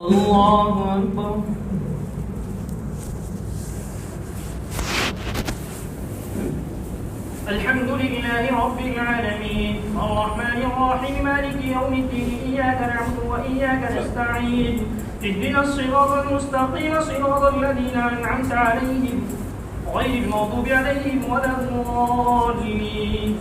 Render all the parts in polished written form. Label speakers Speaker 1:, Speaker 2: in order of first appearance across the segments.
Speaker 1: الله أكبر. الحمد لله رب العالمين الرحمن الرحيم مالك يوم الدين إياك نعبد وإياك نستعين اهدنا الصراط المستقيم صراط الذين أنعمت عليهم غير المغضوب عليهم ولا الضالين.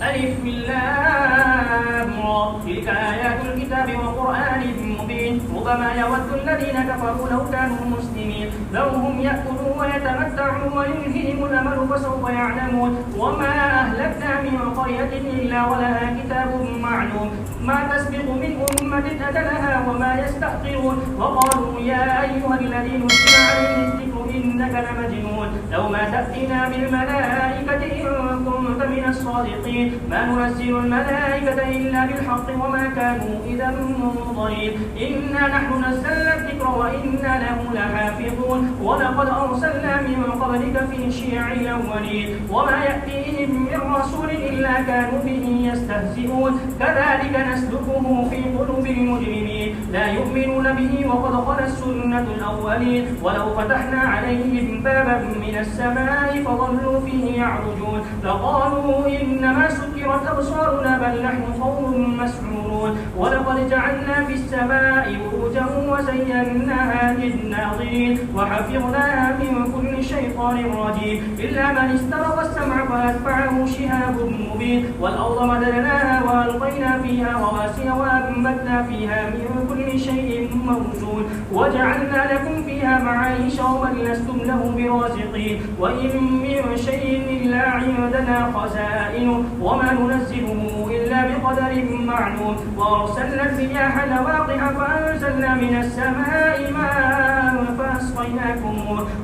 Speaker 1: ألف لام را تلك آيات الكتاب وقرآن مبين ربما يود الذين كفروا لو كانوا مسلمين ذرهم يأكلوا ويتمتعوا ويلههم الأمل فسوف يعلمون وما أهلكنا من قرية إلا ولها كتاب معلوم ما تسبق من أمة أجلها وما يستأخرون وقالوا يا أيها الذي نزل عليه الذكر إنك لمجنون لو ما تأتينا بالملائكة إن كنت من الصادقين ما ننزل الملائكة إلا بالحق وما كانوا إذا منظرين إنا نحن نزلنا الذكر وإنا له لحافظون ولقد أرسلنا من قبلك في شيع الأولين وما يأتيهم من رسول إلا كانوا به يستهزئون كذلك نسلكه في قلوب المجرمين لا يؤمنون به وقد خلت سنة الأولين ولو فتحنا عليهم بابا من السماء فظلوا فيه يعرجون لقالوا إنما سكرت أبصارنا بل نحن قوم مسحورون ولقد جعلنا في السماء بروجا وزيناها للناظرين وحفظناها من كل شيطان رجيم إلا من استرق السمع فأتبعه شهاب مبين والأرض مددناها وألقينا فيها رواسي وأنبتنا فيها من كل شيء موزون وجعلنا لكم فيها معايش ومن لستم له برازقين وإن من شيء إلا عندنا خزائنه وما ننزله إلا بقدر معلوم وأرسلنا الرياح لواقح فأنزلنا من السماء ماء فأسقيناكم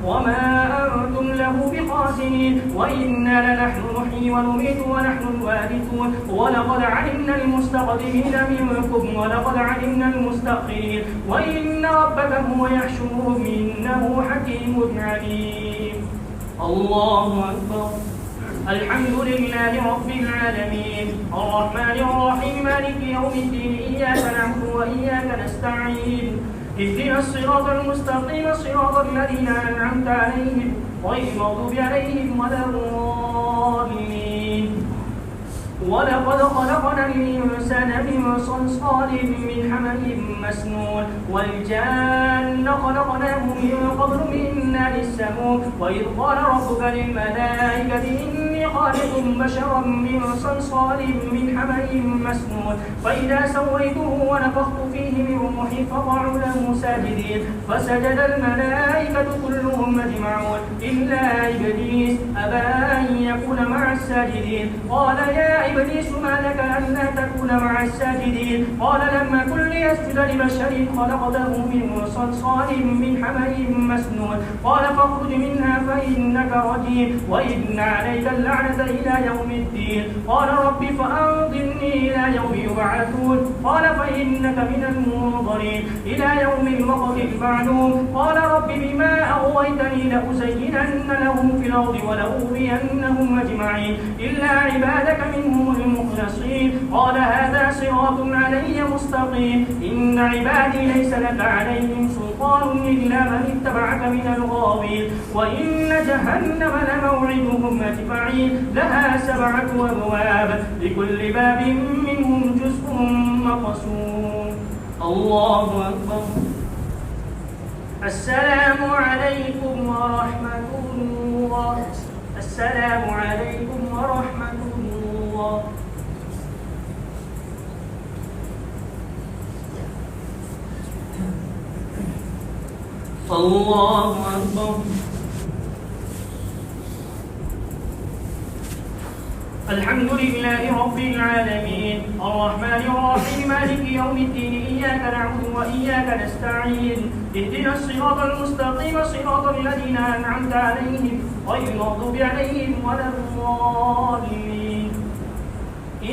Speaker 1: وما أنتم له بخازنين وإنا لنحن نحيي ونميت ونحن الوارثون ولقد علمنا المستقدمين منكم ولقد علمنا المستأخرين وإن ربك هو يحشرهم إنه حكيم عليم. الله أكبر. الحمد لله رب العالمين الرحمن الرحيم مالك يوم الدين إياك نعبد وإياك نستعين اهدنا الصراط المستقيم صراط الذين أنعمت عليهم غير المغضوب عليهم ولا الضالين. ولقد خلقنا الإنسان من صلصال من حمأ مسنون والجان خلقناه من قبل من نار السموم وإذ قال ربك للملائكة إني خالق بشرا من صلصال من حمأ مسنون فإذا سويته ونفخت فيه من روحي فقعوا له ساجدين فسجد الملائكة كلهم أجمعون إلا إبليس أبى أن يكون مع الساجدين قال يا إبليس ما لك ألا تكون مع الساجدين قال لم كن ليسجد لبشر خلقته من صلصال من حمأ مسنون قال فاخرج منها فإنك رجيم وإن عليك اللعنة إلى يوم الدين قال رب فأنظرني إلى يوم يبعثون قال فإنك من المنظرين إلى يوم الوقت المعلوم قال رب بما أغويتني لأزينن لهم في الأرض ولأغوينهم أجمعين إلا عبادك منهم المخلصين قال هذا صراط علي مستقيم إن عبادي ليس لك عليهم سلطان إلا من اتبعك من الغاوين وإن جهنم لموعدهم أجمعين لها 7 أبواب لكل باب منهم جزء مقسوم. الله أكبر. السلام عليكم ورحمة الله. السلام عليكم ورحمة الله. الله أكبر. الحمد لله رب العالمين الرحمن الرحيم مالك يوم الدين إياك نعبد وإياك نستعين اهدنا الصراط المستقيم صراط الذين أنعمت عليهم غير المغضوب عليهم ولا الضالين.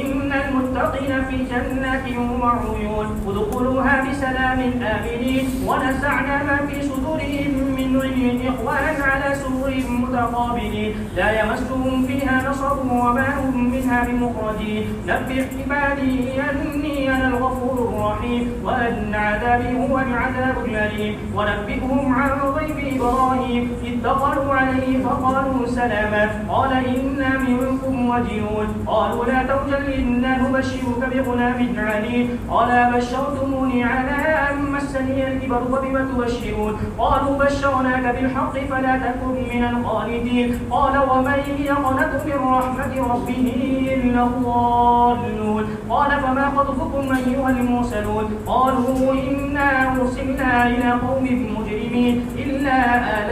Speaker 1: إن المتقين في جنات وعيون ادخلوها بسلام آمنين ونزعنا ما في صدورهم من غل إخوانا على سرر متقابلين لا يمسهم فيها نصب وما هم منها بمخرجين نبئ عبادي أني أنا الغفور الرحيم وأن عذابي هو العذاب الأليم ونبئهم عن ضيف إبراهيم إذ دخلوا عليه فقالوا سلاما قال إنا منكم وجلون قالوا لا توجل إنا نبشرك بغلام عليم قال بشرتموني على أن مسني الكبر وبم تبشرون قالوا بشرناك بالحق فلا تكن من القانتين قال ومن يقنط من رحمة ربه إلا الضالون قال فما خطبكم أيها المرسلون قالوا إنا أرسلنا إلى قوم مجرمين إلا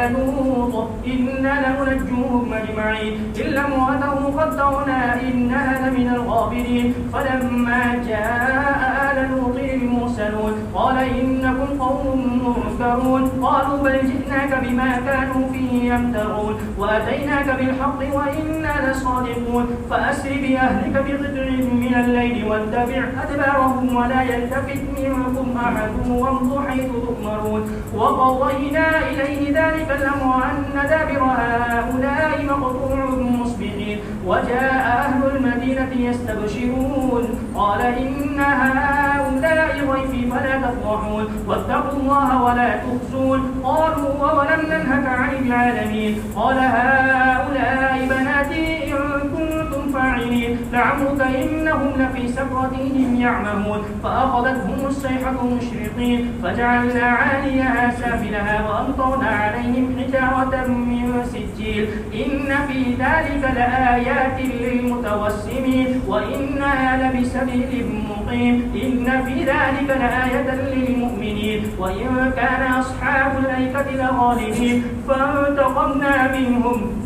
Speaker 1: آل لوط إنا لمنجوهم أجمعين إلا امرأته قدرنا إنها لمن الغابرين فلما جاء آل لوط المرسلون قال إنكم قوم منكرون قالوا بل جئناك بما كانوا فيه يمترون وأتيناك بالحق وإنا لصادقون فأسر بأهلك بقطع من الليل واتبع أدبارهم ولا يلتفت منكم أحد وامضوا حيث تؤمرون وقضينا إليه ذلك الأمر أن دابر هؤلاء مقطوع مصبحين وجاء أهل المدينة يستبشرون قال إن هؤلاء ضيفي فلا تفرحون واتقوا الله ولا تخزون قالوا ولم ننهك عن العالمين قال هؤلاء بناتي إن كنتم فاعلين لعمرك إنهم لفي سكرتهم يعمهون فأخذتهم الصيحة مشرقين فجعلنا عاليها سافلها وأمطرنا عليهم حجارة من سجيل إن في ذلك لآيات للمتوسمين وإنها لبسبيل مقيم إن في ذلك لآية للمؤمنين وإن كان أصحاب الأيكة لغالبين فانتقمنا منهم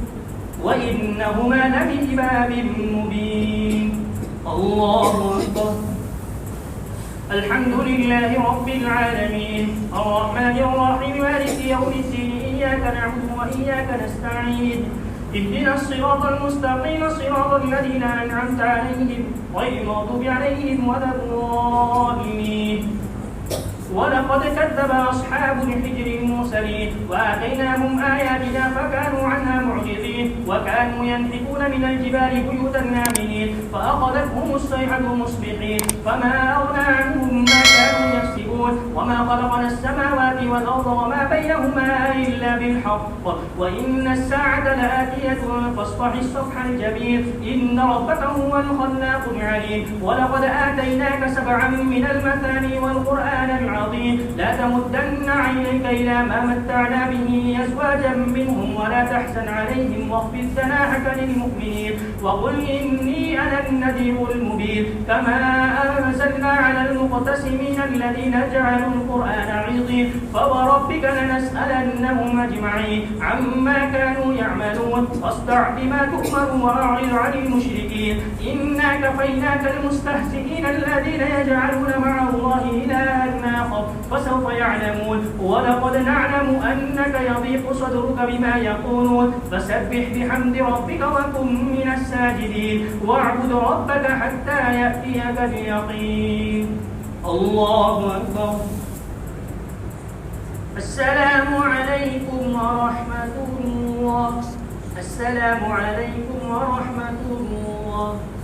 Speaker 1: وإنهما لفي باب مبين الله أكبر الحمد لله رب العالمين الرحمن الرحيم مالك يوم الدين إياك نعبد وإياك نستعين اهدنا الصراط المستقيم صراط الذين أنعمت عليهم غير المغضوب عليهم ولا الضالين ولقد كذب أصحاب الحجر المرسلين وآتيناهم آياتنا فكانوا عنها معرضين وكانوا ينحتون من الجبال بيوتا آمنين فأخذتهم الصيحة مصبحين فما أغنى عنهم ما كانوا يكسبون وما خلقنا السماوات والأرض وما بينهما إلا بالحق وإن الساعة لآتية فاصفح الصفح الجميل إن ربك هو الخلاق العليم ولقد آتيناك 7 من المثاني والقرآن العظيم لا تمدن عينيك إلى ما متعنا به أزواجا منهم ولا تحزن عليهم واخفض جناحك للمؤمنين وقل إني أنا النذير المبين كما أنزلنا على المقتسمين الذين جعلوا القرآن عظيم فوربك لنسألنهم أجمعين عما كانوا يعملون فاصدع بما تؤمر وأعرض عن المشركين إنا كفيناك المستهزئين الذين يجعلون مع الله إلها آخر فسوف يعلمون ولقد نعلم أنك يضيق صدرك بما يقولون فسبح بحمد ربك وكن من الساجدين واعبد ربك حتى يأتيك اليقين الله أكبر السلام عليكم ورحمة الله السلام عليكم ورحمة الله